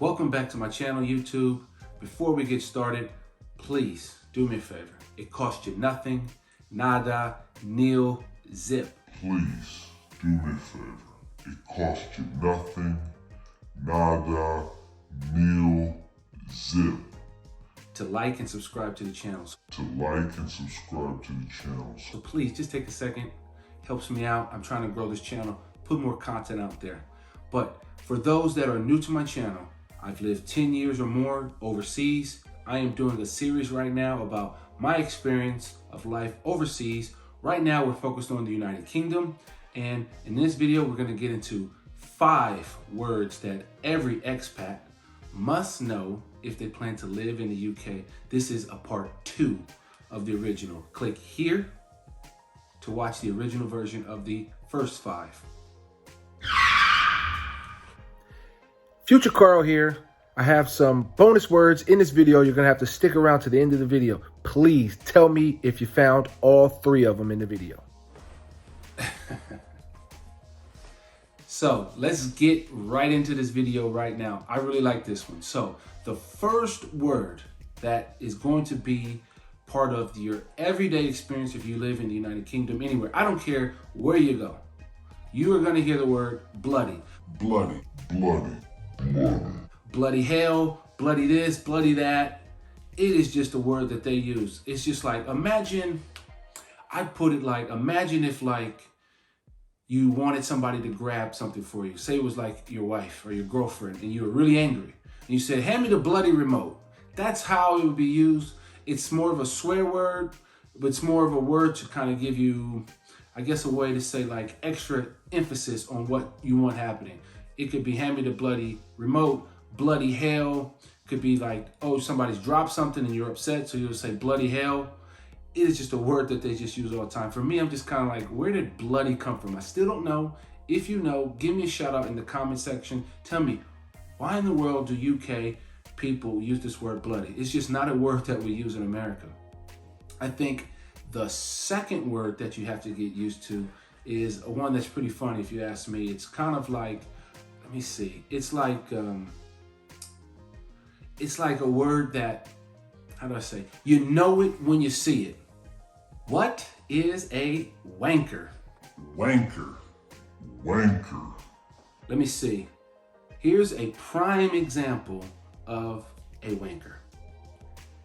Welcome back to my channel, YouTube. Before we get started, please do me a favor. It costs you nothing, nada, nil, zip. Please do me a favor. It costs you nothing, nada, nil, zip. To like and subscribe to the channels. So please just take a second. Helps me out. I'm trying to grow this channel, put more content out there. But for those that are new to my channel, I've lived 10 years or more overseas. I am doing a series right now about my experience of life overseas. Right now, we're focused on the United Kingdom. And in this video, we're gonna get into 5 words that every expat must know if they plan to live in the UK. This is a part 2 of the original. Click here to watch the original version of the first 5. Future Carl here. I have some bonus words in this video. You're gonna have to stick around to the end of the video. Please tell me if you found all 3 of them in the video. So let's get right into this video right now. I really like this one. So the first word that is going to be part of your everyday experience if you live in the United Kingdom, anywhere, I don't care where you go, you are gonna hear the word bloody. Bloody, bloody, bloody. Bloody hell, bloody this, bloody that. It is just a word that they use. It's just like, imagine if like you wanted somebody to grab something for you. Say it was like your wife or your girlfriend and you were really angry. And you said, hand me the bloody remote. That's how it would be used. It's more of a swear word, but it's more of a word to kind of give you, I guess, a way to say like extra emphasis on what you want happening. It could be hand me the bloody remote, bloody hell. Could be like, oh, somebody's dropped something and you're upset, so you'll say bloody hell. It is just a word that they just use all the time. For me, I'm just kind of like, where did bloody come from? I still don't know. If you know, give me a shout out in the comment section. Tell me, why in the world do UK people use this word bloody? It's just not a word that we use in America. I think the second word that you have to get used to is one that's pretty funny if you ask me. It's kind of like, let me see. It's like a word that, how do I say? You know it when you see it. What is a wanker? Wanker, wanker. Let me see. Here's a prime example of a wanker.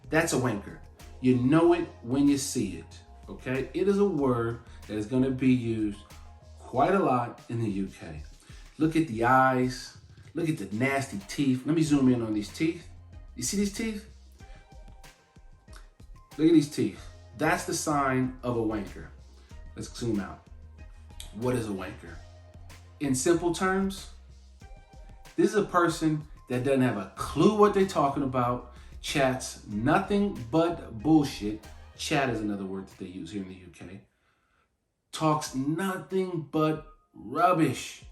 That's a wanker. You know it when you see it, okay? It is a word that is gonna be used quite a lot in the UK. Look at the eyes, look at the nasty teeth. Let me zoom in on these teeth. You see these teeth? Look at these teeth. That's the sign of a wanker. Let's zoom out. What is a wanker? In simple terms, this is a person that doesn't have a clue what they're talking about, chats nothing but bullshit. Chat is another word that they use here in the UK. Talks nothing but rubbish.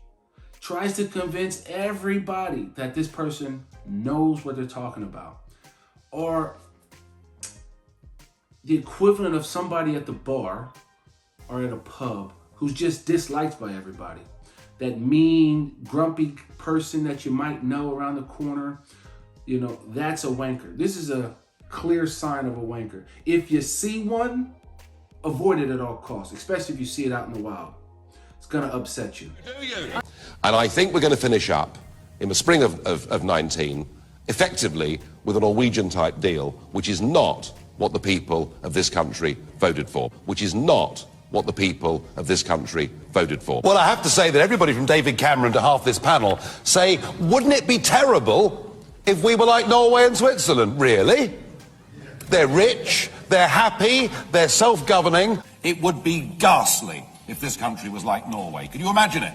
Tries to convince everybody that this person knows what they're talking about. Or the equivalent of somebody at the bar or at a pub who's just disliked by everybody. That mean, grumpy person that you might know around the corner, you know, that's a wanker. This is a clear sign of a wanker. If you see one, avoid it at all costs, especially if you see it out in the wild. It's gonna upset you. And I think we're going to finish up in the spring of 19, effectively with a Norwegian-type deal, which is not what the people of this country voted for, which is not what the people of this country voted for. Well, I have to say that everybody from David Cameron to half this panel say, wouldn't it be terrible if we were like Norway and Switzerland? Really? They're rich, they're happy, they're self-governing. It would be ghastly if this country was like Norway. Can you imagine it?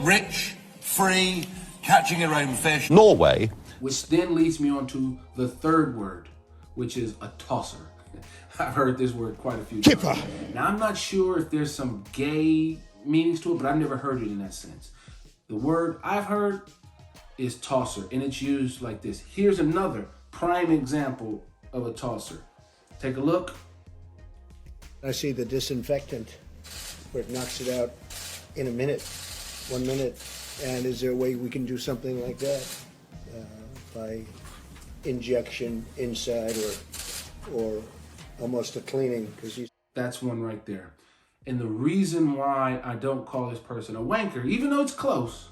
Rich, free, catching your own fish. Norway. Which then leads me on to the third word, which is a tosser. I've heard this word quite a few times. Now, I'm not sure if there's some gay meanings to it, but I've never heard it in that sense. The word I've heard is tosser, and it's used like this. Here's another prime example of a tosser. Take a look. I see the disinfectant where it knocks it out in a minute, 1 minute. And is there a way we can do something like that? by injection inside or almost a cleaning, because he's. That's one right there. And the reason why I don't call this person a wanker, even though it's close,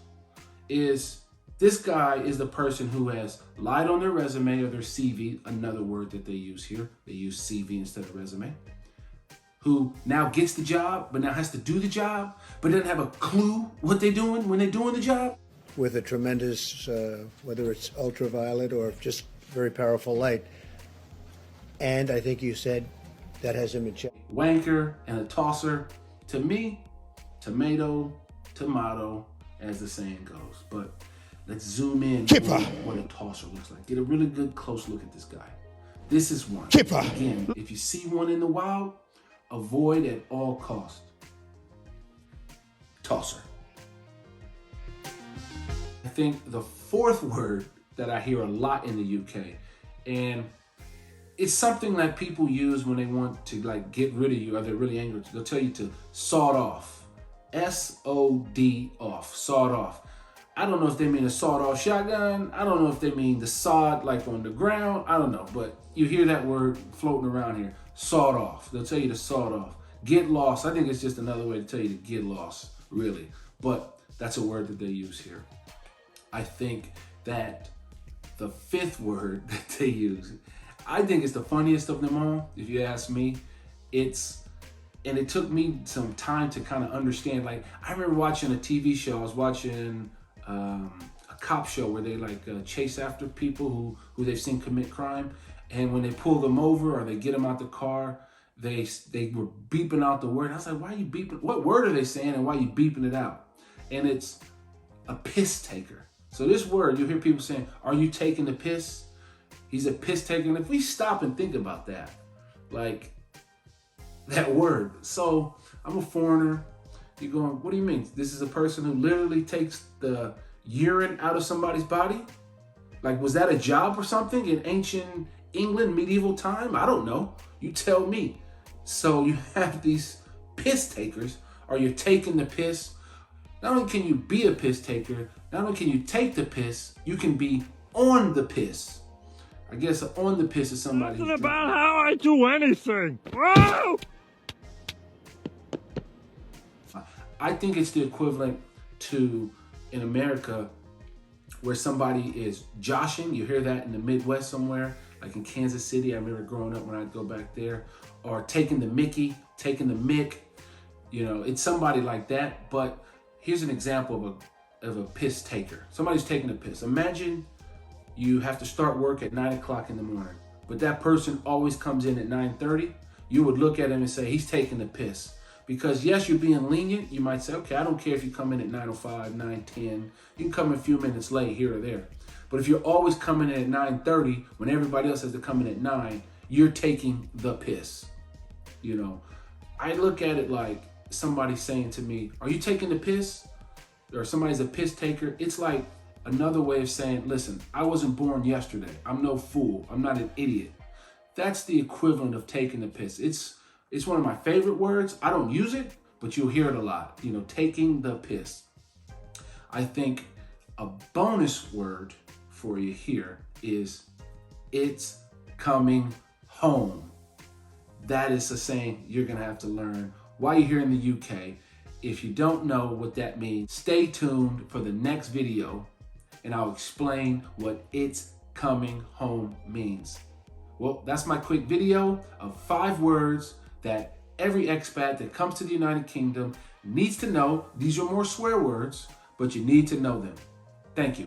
is this guy is the person who has lied on their resume or their CV, another word that they use here. They use CV instead of resume. Who now gets the job, but now has to do the job, but doesn't have a clue what they're doing when they're doing the job. With a tremendous, whether it's ultraviolet or just very powerful light. And I think you said that has him in check. Wanker and a tosser, to me, tomato, as the saying goes. But let's zoom in on what a tosser looks like. Get a really good close look at this guy. This is one. Again, if you see one in the wild, avoid at all costs. Tosser. I think the fourth word that I hear a lot in the UK, and it's something that people use when they want to like get rid of you or they're really angry. They'll tell you to sawed off. S-O-D off, sawed off. I don't know if they mean a sawed off shotgun. I don't know if they mean the sod like on the ground. I don't know, but you hear that word floating around here, sawed off. They'll tell you to sawed off. Get lost. I think it's just another way to tell you to get lost, really. But that's a word that they use here. I think that the fifth word that they use, I think it's the funniest of them all, if you ask me. And it took me some time to kind of understand. Like, I remember watching a TV show. I was watching a cop show where they chase after people who they've seen commit crime. And when they pull them over or they get them out the car, they were beeping out the word. I was like, why are you beeping? What word are they saying and why are you beeping it out? And it's a piss taker. So this word, you hear people saying, are you taking the piss? He's a piss taker. And if we stop and think about that, like that word. So I'm a foreigner. You're going, what do you mean? This is a person who literally takes the urine out of somebody's body? Like, was that a job or something in ancient England, medieval time? I don't know. You tell me. So you have these piss takers, or you're taking the piss. Not only can you be a piss taker, not only can you take the piss, you can be on the piss. I guess on the piss is somebody. Nothing about how I do anything. Whoa! I think it's the equivalent to in America where somebody is joshing. You hear that in the Midwest somewhere, like in Kansas City. I remember growing up when I'd go back there. Or taking the mickey, taking the mick. You know, it's somebody like that. But here's an example of a piss taker. Somebody's taking a piss. Imagine you have to start work at 9 o'clock in the morning, but that person always comes in at 9:30. You would look at him and say, he's taking the piss. Because yes, you're being lenient. You might say, okay, I don't care if you come in at 9:05, 9:10. You can come a few minutes late here or there. But if you're always coming in at 9:30 when everybody else has to come in at 9, you're taking the piss. You know, I look at it like somebody saying to me, are you taking the piss? Or somebody's a piss taker. It's like another way of saying, listen, I wasn't born yesterday. I'm no fool. I'm not an idiot. That's the equivalent of taking the piss. It's one of my favorite words. I don't use it, but you'll hear it a lot. You know, taking the piss. I think a bonus word for you here is it's coming home. That is a saying you're going to have to learn while you're here in the UK. If you don't know what that means, stay tuned for the next video and I'll explain what it's coming home means. Well, that's my quick video of 5 words that every expat that comes to the United Kingdom needs to know. These are more swear words, but you need to know them. Thank you.